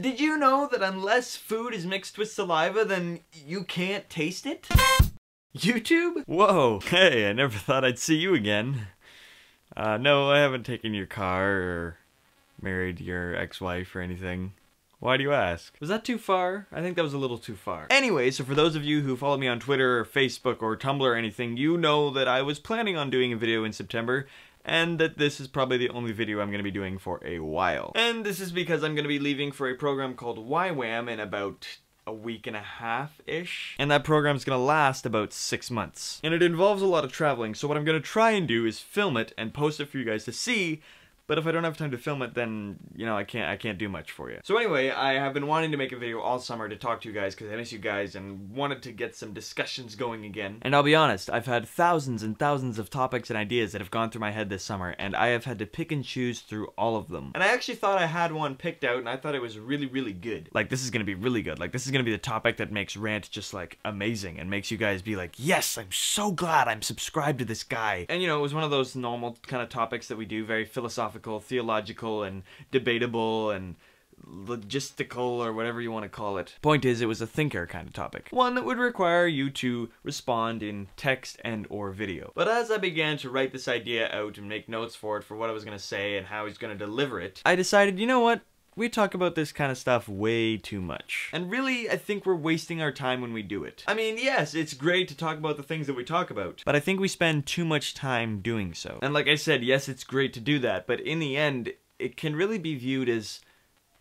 Did you know that unless food is mixed with saliva, then you can't taste it? YouTube? Whoa, hey, I never thought I'd see you again. No, I haven't taken your car or married your ex-wife or anything. Why do you ask? Was that too far? I think that was a little too far. Anyway, so for those of you who follow me on Twitter or Facebook or Tumblr or anything, you know that I was planning on doing a video in September, and that this is probably the only video I'm going to be doing for a while. And this is because I'm going to be leaving for a program called YWAM in about a week and a half-ish. And that program's gonna last about 6 months. And it involves a lot of traveling, so what I'm gonna try and do is film it and post it for you guys to see. But if I don't have time to film it, then, you know, I can't do much for you. So anyway, I have been wanting to make a video all summer to talk to you guys because I miss you guys and wanted to get some discussions going again. And I'll be honest, I've had thousands and thousands of topics and ideas that have gone through my head this summer, and I have had to pick and choose through all of them. And I actually thought I had one picked out, and I thought it was really, really good. Like, this is gonna be really good. Like, this is gonna be the topic that makes Rant just, like, amazing and makes you guys be like, yes, I'm so glad I'm subscribed to this guy. And, you know, it was one of those normal kind of topics that we do, very philosophical, theological, and debatable, and logistical, or whatever you want to call it. Point is, it was a thinker kind of topic. One that would require you to respond in text and or video. But as I began to write this idea out and make notes for it, for what I was going to say and how I was going to deliver it, I decided, you know what? We talk about this kind of stuff way too much. And really, I think we're wasting our time when we do it. I mean, yes, it's great to talk about the things that we talk about, but I think we spend too much time doing so. And like I said, yes, it's great to do that, but in the end, it can really be viewed as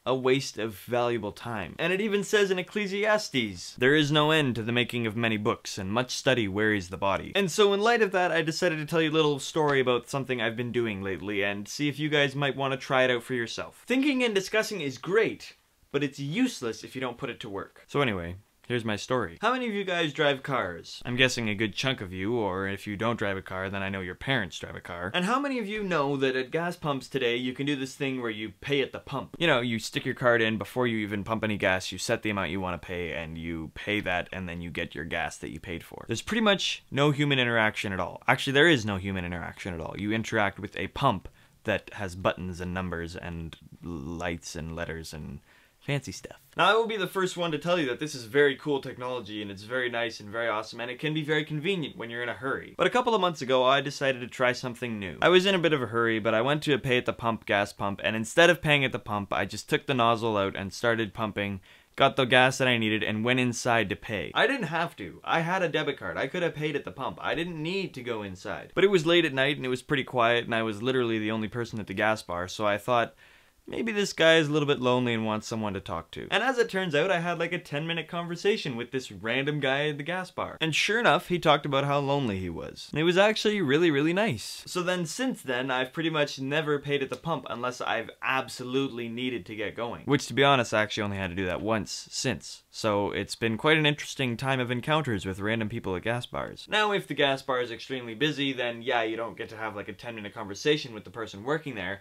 a waste of valuable time. And it even says in Ecclesiastes, there is no end to the making of many books, and much study wearies the body. And so in light of that, I decided to tell you a little story about something I've been doing lately, and see if you guys might want to try it out for yourself. Thinking and discussing is great, but it's useless if you don't put it to work. So anyway, here's my story. How many of you guys drive cars? I'm guessing a good chunk of you, or if you don't drive a car, then I know your parents drive a car. And how many of you know that at gas pumps today, you can do this thing where you pay at the pump? You know, you stick your card in before you even pump any gas, you set the amount you want to pay, and you pay that, and then you get your gas that you paid for. There's pretty much no human interaction at all. Actually, there is no human interaction at all. You interact with a pump that has buttons and numbers and lights and letters and fancy stuff. Now, I will be the first one to tell you that this is very cool technology, and it's very nice and very awesome, and it can be very convenient when you're in a hurry. But a couple of months ago, I decided to try something new. I was in a bit of a hurry, but I went to a pay at the pump gas pump, and instead of paying at the pump, I just took the nozzle out and started pumping, got the gas that I needed, and went inside to pay. I didn't have to. I had a debit card. I could have paid at the pump. I didn't need to go inside. But it was late at night, and it was pretty quiet, and I was literally the only person at the gas bar, so I thought, maybe this guy is a little bit lonely and wants someone to talk to. And as it turns out, I had like a 10-minute conversation with this random guy at the gas bar. And sure enough, he talked about how lonely he was. And it was actually really, really nice. So then, since then, I've pretty much never paid at the pump unless I've absolutely needed to get going. Which, to be honest, I actually only had to do that once since. So it's been quite an interesting time of encounters with random people at gas bars. Now, if the gas bar is extremely busy, then yeah, you don't get to have like a 10-minute conversation with the person working there.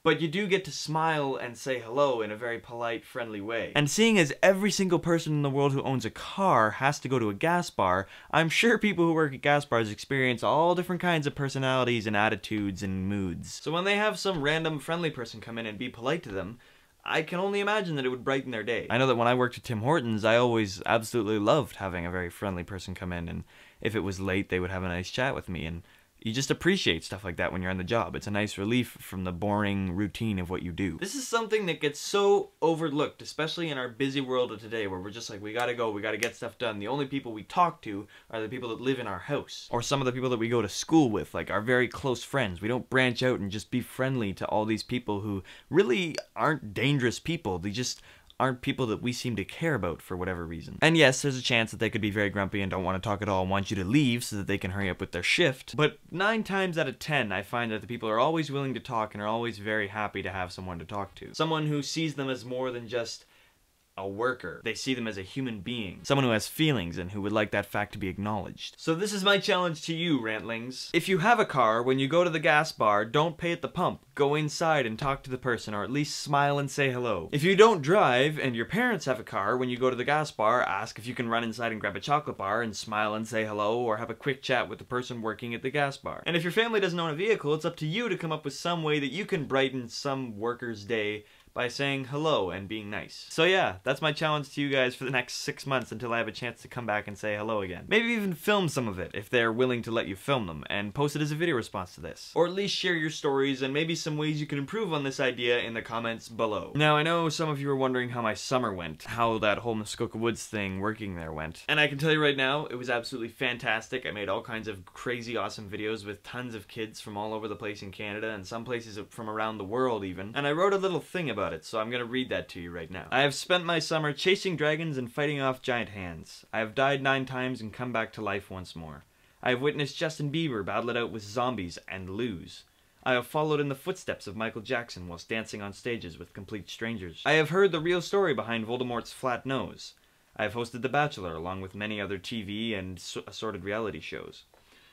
But you do get to smile and say hello in a very polite, friendly way. And seeing as every single person in the world who owns a car has to go to a gas bar, I'm sure people who work at gas bars experience all different kinds of personalities and attitudes and moods. So when they have some random friendly person come in and be polite to them, I can only imagine that it would brighten their day. I know that when I worked at Tim Hortons, I always absolutely loved having a very friendly person come in, and if it was late, they would have a nice chat with me, and you just appreciate stuff like that when you're on the job. It's a nice relief from the boring routine of what you do. This is something that gets so overlooked, especially in our busy world of today, where we're just like, we gotta go, we gotta get stuff done. The only people we talk to are the people that live in our house. Or some of the people that we go to school with, like our very close friends. We don't branch out and just be friendly to all these people who really aren't dangerous people. They just aren't people that we seem to care about for whatever reason. And yes, there's a chance that they could be very grumpy and don't want to talk at all and want you to leave so that they can hurry up with their shift. But 9 times out of 10, I find that the people are always willing to talk and are always very happy to have someone to talk to. Someone who sees them as more than just a worker. They see them as a human being. Someone who has feelings and who would like that fact to be acknowledged. So this is my challenge to you, Rantlings. If you have a car, when you go to the gas bar, don't pay at the pump. Go inside and talk to the person, or at least smile and say hello. If you don't drive, and your parents have a car, when you go to the gas bar, ask if you can run inside and grab a chocolate bar and smile and say hello, or have a quick chat with the person working at the gas bar. And if your family doesn't own a vehicle, it's up to you to come up with some way that you can brighten some worker's day by saying hello and being nice. So yeah, that's my challenge to you guys for the next 6 months until I have a chance to come back and say hello again. Maybe even film some of it if they're willing to let you film them and post it as a video response to this. Or at least share your stories and maybe some ways you can improve on this idea in the comments below. Now I know some of you are wondering how my summer went, how that whole Muskoka Woods thing working there went. And I can tell you right now, it was absolutely fantastic. I made all kinds of crazy awesome videos with tons of kids from all over the place in Canada and some places from around the world even. And I wrote a little thing about it, so I'm gonna read that to you right now. I have spent my summer chasing dragons and fighting off giant hands. I have died 9 times and come back to life once more. I have witnessed Justin Bieber battle it out with zombies and lose. I have followed in the footsteps of Michael Jackson whilst dancing on stages with complete strangers. I have heard the real story behind Voldemort's flat nose. I have hosted The Bachelor along with many other TV and assorted reality shows.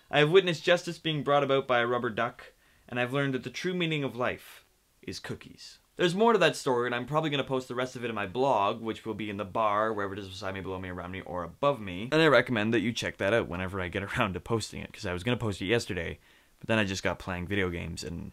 I have witnessed justice being brought about by a rubber duck, and I've learned that the true meaning of life is cookies. There's more to that story, and I'm probably going to post the rest of it in my blog, which will be in the bar, wherever it is beside me, below me, around me, or above me. And I recommend that you check that out whenever I get around to posting it, because I was going to post it yesterday, but then I just got playing video games and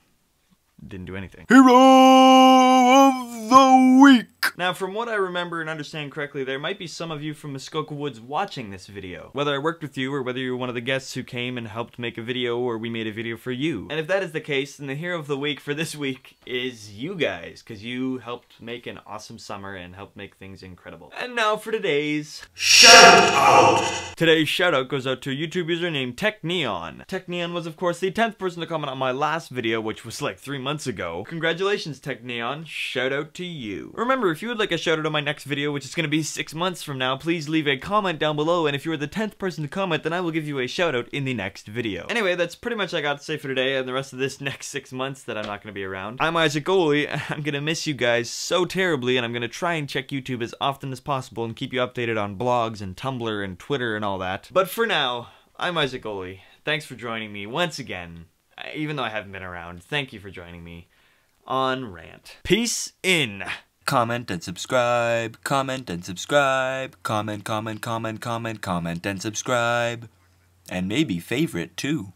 didn't do anything. Hero of the Week! Now, from what I remember and understand correctly, there might be some of you from Muskoka Woods watching this video. Whether I worked with you, or whether you were one of the guests who came and helped make a video, or we made a video for you. And if that is the case, then the hero of the week for this week is you guys, because you helped make an awesome summer and helped make things incredible. And now for today's shout out! Today's shout out goes out to a YouTube user named TechNeon. TechNeon was of course the 10th person to comment on my last video, which was like 3 months ago. Congratulations, TechNeon. Shout out to you. Remember, if you would like a shout out on my next video, which is going to be 6 months from now, please leave a comment down below, and if you are the 10th person to comment, then I will give you a shout out in the next video. Anyway, that's pretty much all I got to say for today and the rest of this next 6 months that I'm not going to be around. I'm Isaac Goalie, and I'm going to miss you guys so terribly, and I'm going to try and check YouTube as often as possible and keep you updated on blogs and Tumblr and Twitter and all that. But for now, I'm Isaac Goalie. Thanks for joining me once again, even though I haven't been around. Thank you for joining me on Rant. Peace in. Comment and subscribe, comment and subscribe, comment and subscribe, and maybe favorite too.